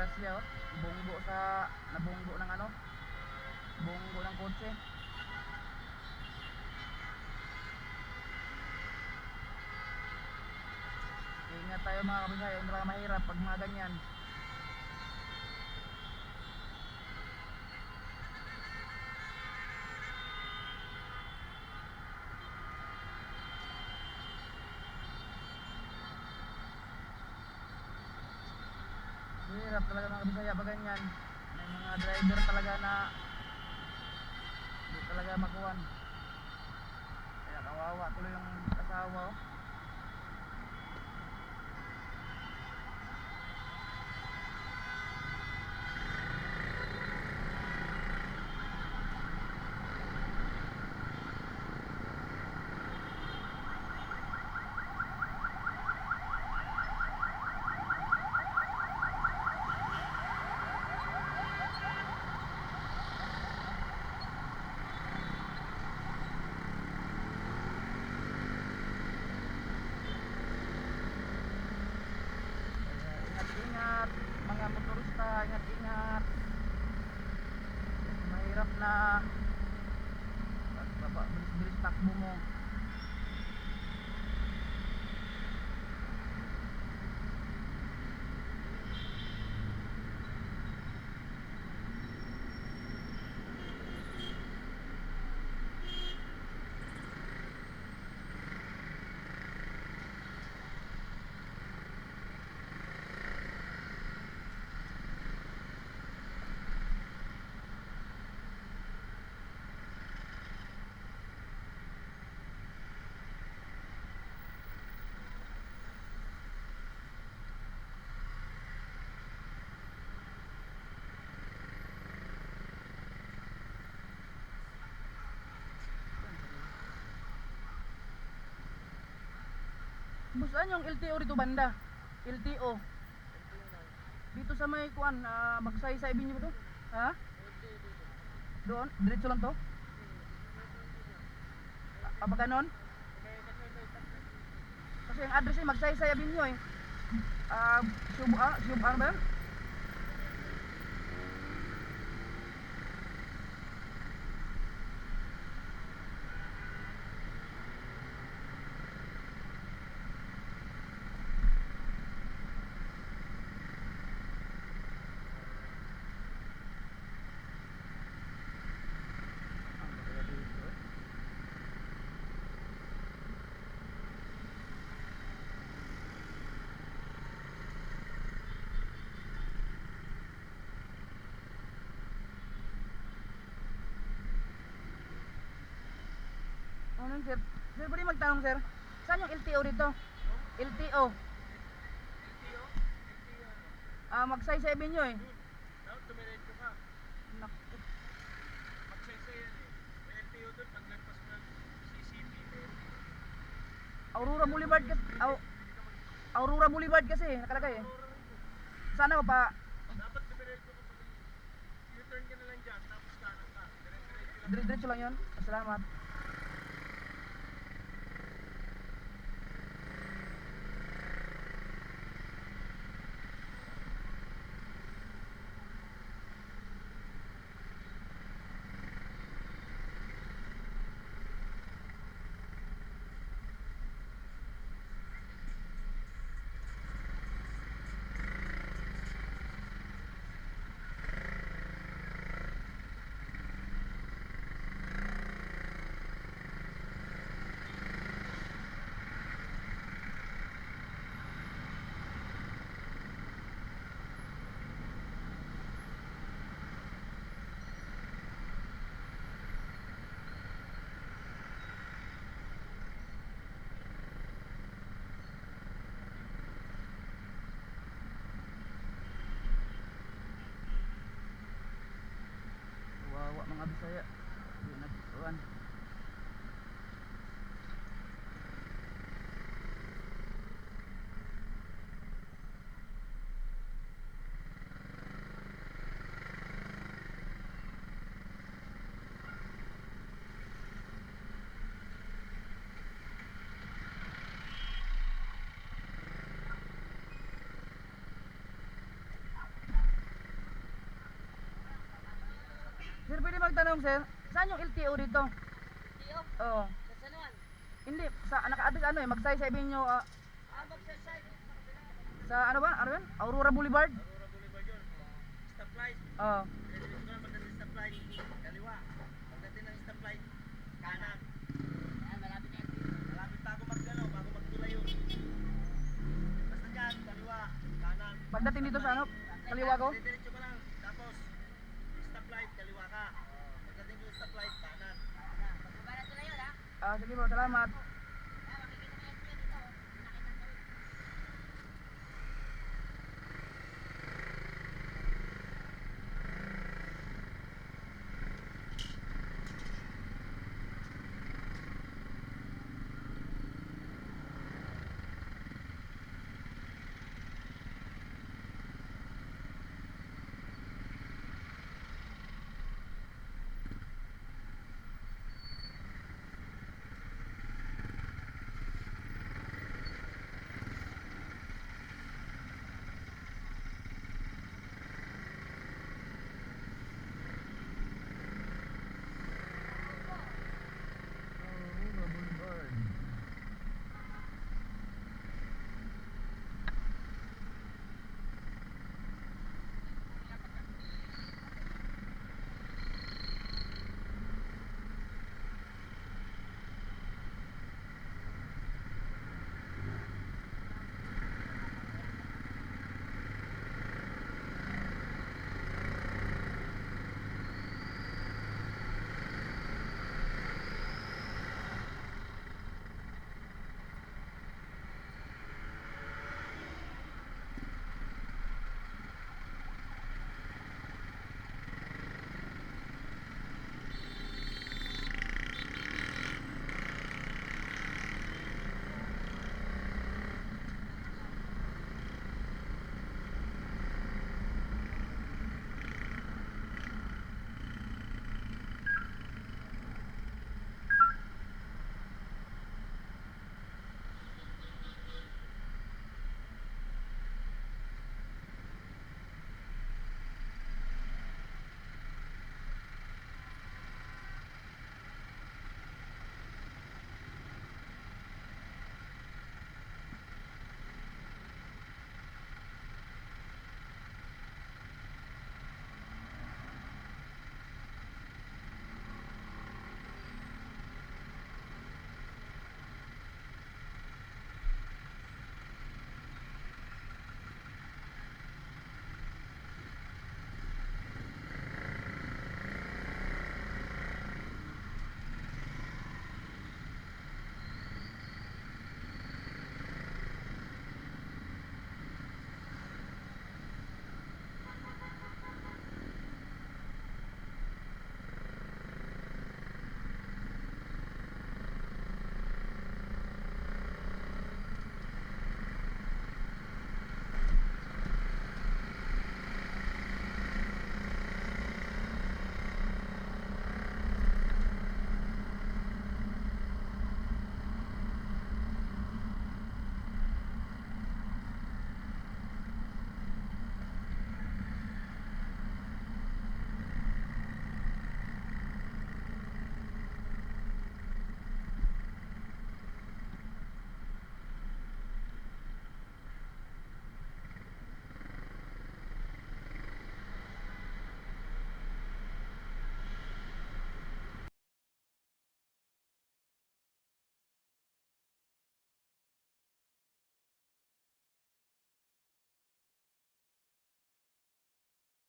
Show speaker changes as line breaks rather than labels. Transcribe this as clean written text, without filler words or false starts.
disgrasya oh. Bunggo sa nabunggo ng ano? Bunggo ng kotse. Ingat tayo mga kabisaya, hindi talaga mahirap pag mga ganyan. Hirap talaga mga kabisaya pag ganyan. May mga driver talaga na hindi talaga makuhan. Kaya kawawa tuloy yung asawa oh. Ingat-ingat mga motorista, ingat-ingat. Mahirap na bilis-bilis takbo mo. Boss, saan yung LTO rito banda? LTO. Dito sa may kuan, Magsaysay Avenue ba to? Ha? Doon? Diretso lang to? Pag ganon? Kasi yung address ay Magsaysay Avenue eh. Sub ano ba yun? Ano sir? Sir, pwede magtanong sir? Saan yung LTO dito? LTO? Magsaysay Avenue eh.
Dapat tumiretso ka.
Naku.
Magsaysay yan eh. May LTO doon pag nagpas mo ng CCTV.
Aurora Boulevard kasi. Aurora Boulevard kasi nakalagay eh. Sana ko pa
Dapat tumiretso ka pag U-turn ka na lang dyan. Tapos kanan ka. Diretso lang.
diretso lang yun. Salamat. Wawa mga Bisaya. Di nagtuan. Sir, pwede magtanong, sir. Saan yung LTO dito?
Tiyo,
Oo.
sa sanuan.
Hindi, sa naka-address ano eh, Magsay sa Avenue,
Magsasay.
sa ano ba? Ano yun? Aurora Boulevard?
Aurora Boulevard yun. Stoplight.
Oo.
Diretso ka lang pagdating sa stoplight. Kaliwa. Pagdating ng stoplight, kanan.
Ayan, malapit na yung tiyo.
Malapit bago magano, bago magtulay yun. Basta dyan, kaliwa, kanan.
Pagdating dito sa ano, kaliwa ko?
Diretso ka lang. Tapos, stoplight, kaliwa ka. Pagdating ko sa stoplight, kanan.
Pagbaba na tuloy yun, ha?
Sige bro, salamat.